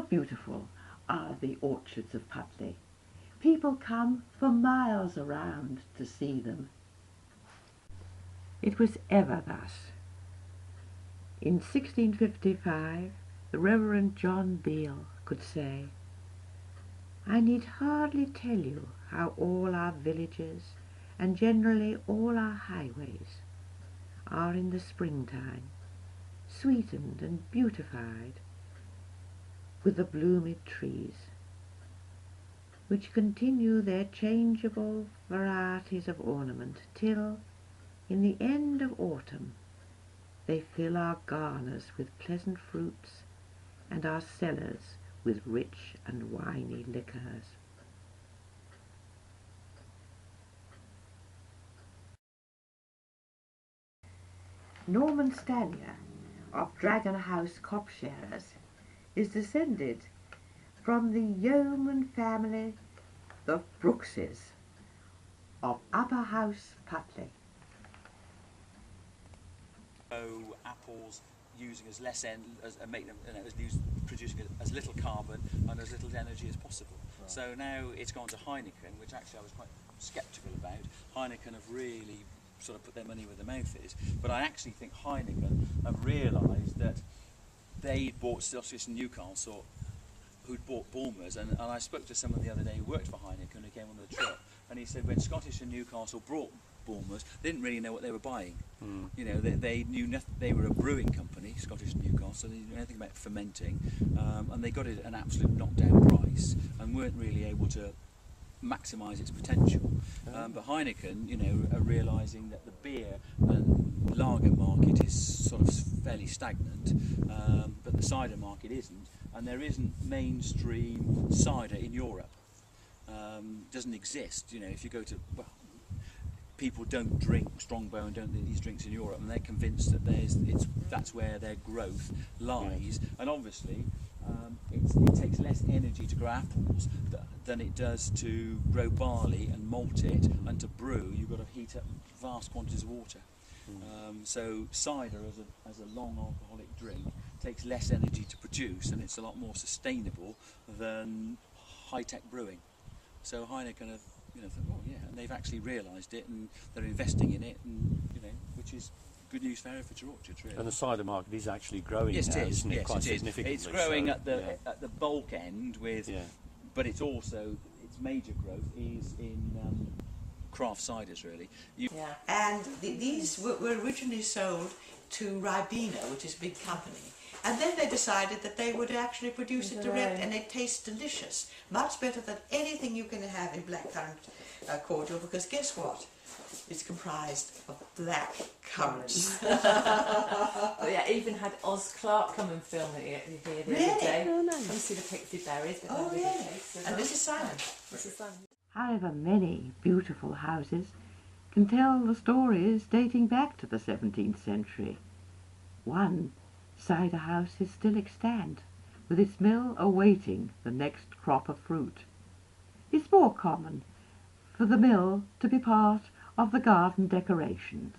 beautiful are the orchards of Putley. People come for miles around to see them. It was ever thus. In 1655, the Reverend John Ila could say, "I need hardly tell you how all our villages, and generally all our highways, are in the springtime sweetened and beautified with the bloomed trees, which continue their changeable varieties of ornament till, in the end of autumn, they fill our garners with pleasant fruits, and our cellars with rich and winy liquors." Norman Stanier of Dragon House Cropsharers is descended from the yeoman family, the Brookses, of Upper House, Putley. So apples using as less make them, producing as little carbon and as little energy as possible. Right. So now it's gone to Heineken, which actually I was quite sceptical about. Heineken have really sort of put their money where their mouth is, but I actually think Heineken have realised that they bought Scottish and Newcastle, who'd bought Bulmers, and I spoke to someone the other day who worked for Heineken who came on the trip, and he said when Scottish and Newcastle brought Bulmers, they didn't really know what they were buying. You know, they knew nothing. They were a brewing company, Scottish and Newcastle. They didn't know anything about fermenting, and they got it at an absolute knockdown price, and weren't really able to maximise its potential. But Heineken, you know, are realising that the beer and lager market is sort of fairly stagnant, but the cider market isn't, and there isn't mainstream cider in Europe. Doesn't exist. You know, if you go to, well, people don't drink Strongbow and don't do these drinks in Europe, and they're convinced that that's where their growth lies. And obviously, it takes less energy to grow apples than it does to grow barley and malt it, and to brew you've got to heat up vast quantities of water. So cider as a long alcoholic drink takes less energy to produce, and it's a lot more sustainable than high-tech brewing. So Heineken have, you know, thought, oh yeah, and they've actually realised it, and they're investing in it, and you know, which is good news for Herefordshire orchards, really. And the cider market is actually growing. Yes, now, it is. Isn't it? Yes, Quite it is. significantly. It's growing so, at the bulk end with, but it's also its major growth is in craft ciders, really. And these were originally sold to Ribena, which is a big company. And then they decided that they would actually produce it direct, and it tastes delicious. Much better than anything you can have in blackcurrant cordial, because guess what? It's comprised of black currants. But yeah, even had Oz Clarke come and film it here the other day. Oh, nice. Come see the pixie berries. Oh, really? And this is Simon. This is Simon. However, many beautiful houses can tell the stories dating back to the 17th century. One cider house is still extant, with its mill awaiting the next crop of fruit. It's more common for the mill to be part of the garden decorations,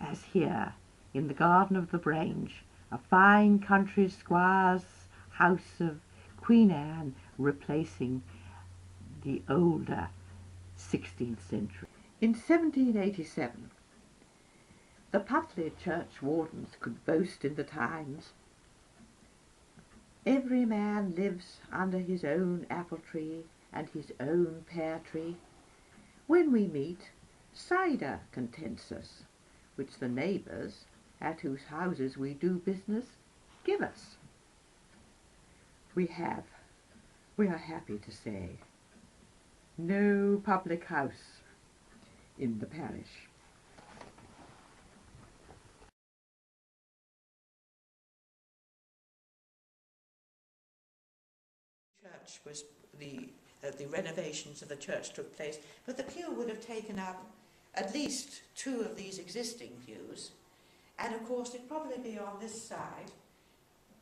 as here in the garden of the Grange, a fine country squire's house of Queen Anne replacing the older 16th century. In 1787, the Putley church wardens could boast in the Times, "Every man lives under his own apple tree and his own pear tree. When we meet, cider contents us, which the neighbours, at whose houses we do business, give us." We are happy to say, no public house in the parish. Church was the renovations of the church took place, but the pew would have taken up at least two of these existing pews, and of course it'd probably be on this side,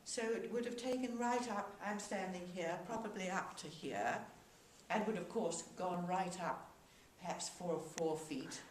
so it would have taken right up. I'm standing here, probably up to here, and would of course gone right up, perhaps 4 feet